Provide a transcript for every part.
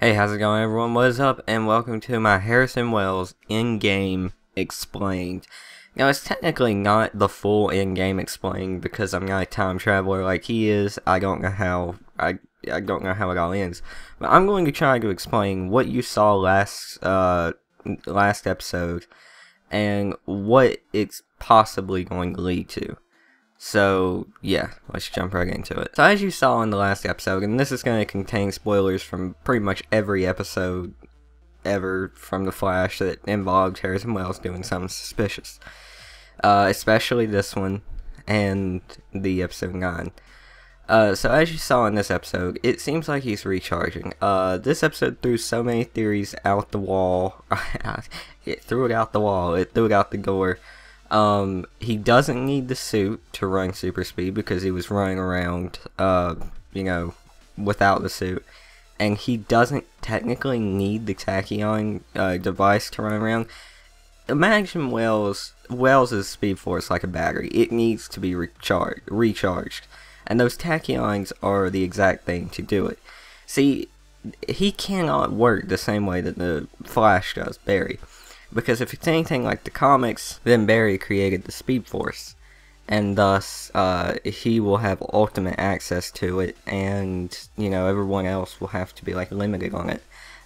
Hey, how's it going, everyone? What is up? And welcome to my Harrison Wells Endgame Explained. Now, it's technically not the full Endgame Explained because I'm not a time traveler like he is. I don't know how it all ends, but I'm going to try to explain what you saw last episode and what it's possibly going to lead to. So, yeah, let's jump right into it. So, as you saw in the last episode, and this is going to contain spoilers from pretty much every episode ever from The Flash that involved Harrison Wells doing something suspicious. Especially this one and the episode 9. So, as you saw in this episode, it seems like he's recharging. This episode threw so many theories out the wall. It threw it out the wall. It threw it out the door. He doesn't need the suit to run super speed because he was running around, without the suit. And he doesn't technically need the tachyon device to run around. Imagine Wells' speed force like a battery. It needs to be recharged. And those tachyons are the exact thing to do it. See, he cannot work the same way that the Flash does, Barry. Because if it's anything like the comics, then Barry created the Speed Force, and thus he will have ultimate access to it, and everyone else will have to be like limited on it.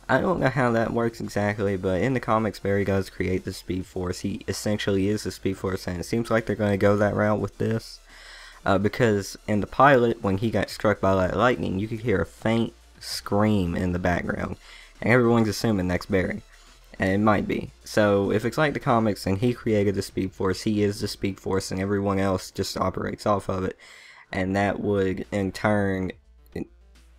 I don't know how that works exactly, but in the comics, Barry does create the Speed Force. He essentially is the Speed Force, and it seems like they're going to go that route with this, because in the pilot, when he got struck by that lightning, you could hear a faint scream in the background, and everyone's assuming that's Barry. And it might be. So, if it's like the comics and he created the Speed Force, he is the Speed Force and everyone else just operates off of it. And that would, in turn,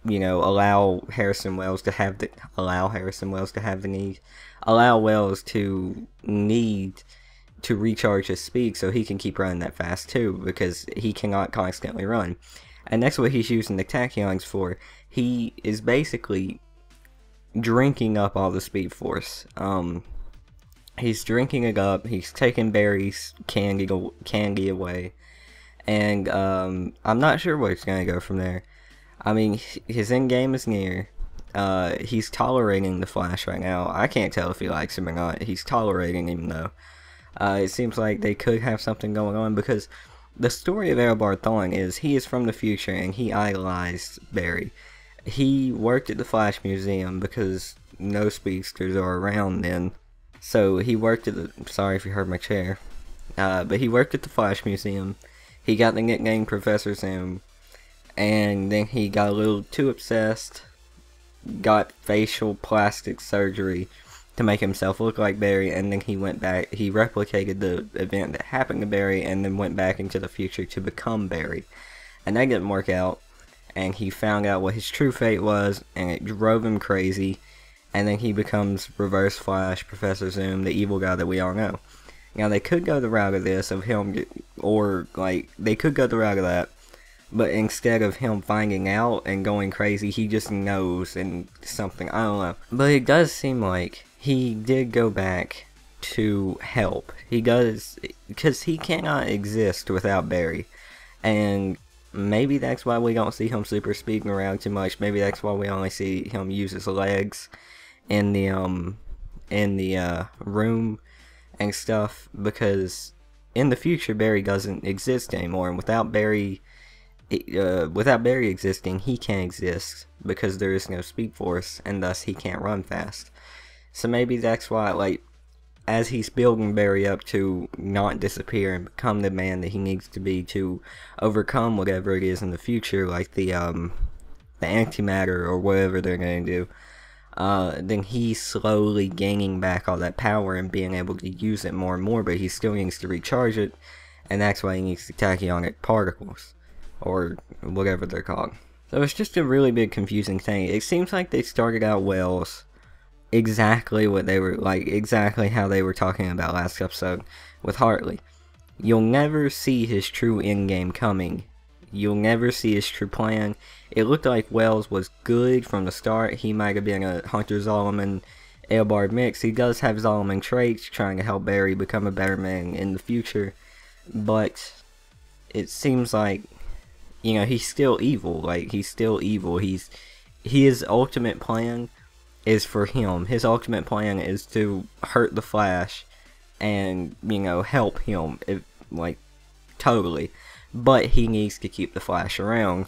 allow Wells to have the need, allow Wells to need to recharge his speed so he can keep running that fast too, because he cannot constantly run. And that's what he's using the tachyons for. He is basically drinking up all the Speed Force. He's drinking it up. He's taking Barry's candy away, and I'm not sure where it's gonna go from there. I mean, his end game is near. He's tolerating the Flash right now. I can't tell if he likes him or not. He's tolerating him though. It seems like they could have something going on because the story of Eobard Thawne is he is from the future and he idolized Barry. He worked at the Flash Museum because no speedsters are around then. So he worked at the... Sorry if you heard my chair. But he worked at the Flash Museum. He got the nickname Professor Zoom. And then he got a little too obsessed. Got facial plastic surgery to make himself look like Barry. And then he went back... He replicated the event that happened to Barry. And then went back into the future to become Barry. And that didn't work out. And he found out what his true fate was, and it drove him crazy, and then he becomes Reverse Flash, Professor Zoom, the evil guy that we all know. Now, they could go the route of this, they could go the route of that, but instead of him finding out and going crazy, he just knows and something, I don't know. But it does seem like he did go back to help. He does, because he cannot exist without Barry, and maybe that's why we don't see him super speeding around too much. Maybe that's why we only see him use his legs in the room and stuff. Because in the future, Barry doesn't exist anymore, and without Barry existing, he can't exist because there is no Speed Force, and thus he can't run fast. So maybe that's why, as he's building Barry up to not disappear and become the man that he needs to be to overcome whatever it is in the future, like the antimatter or whatever they're going to do, then he's slowly gaining back all that power and being able to use it more and more, but he still needs to recharge it, and that's why he needs the tachyonic particles, or whatever they're called. So it's just a really big confusing thing. It seems like they started out Wells exactly how they were talking about last episode with Hartley. You'll never see his true endgame coming. You'll never see his true plan. It looked like Wells was good from the start. He might have been a Hunter Zolomon Eobard mix. He does have Zolomon traits, trying to help Barry become a better man in the future. But it seems like, he's still evil. His ultimate plan is for him. His ultimate plan is to hurt the Flash and, you know, help him, like, totally. But he needs to keep the Flash around.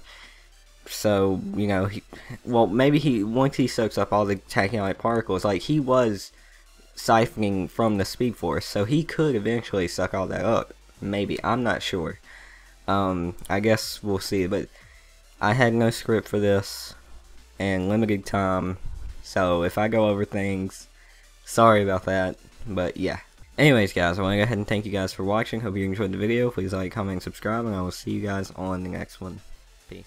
So, you know, maybe once he soaks up all the tachyon particles, like, he was siphoning from the Speed Force, so he could eventually suck all that up. Maybe. I'm not sure. I guess we'll see, but I had no script for this, and limited time, so if I go over things, sorry about that, but yeah. Anyways, guys, I want to go ahead and thank you guys for watching. Hope you enjoyed the video. Please like, comment, and subscribe, and I will see you guys on the next one. Peace.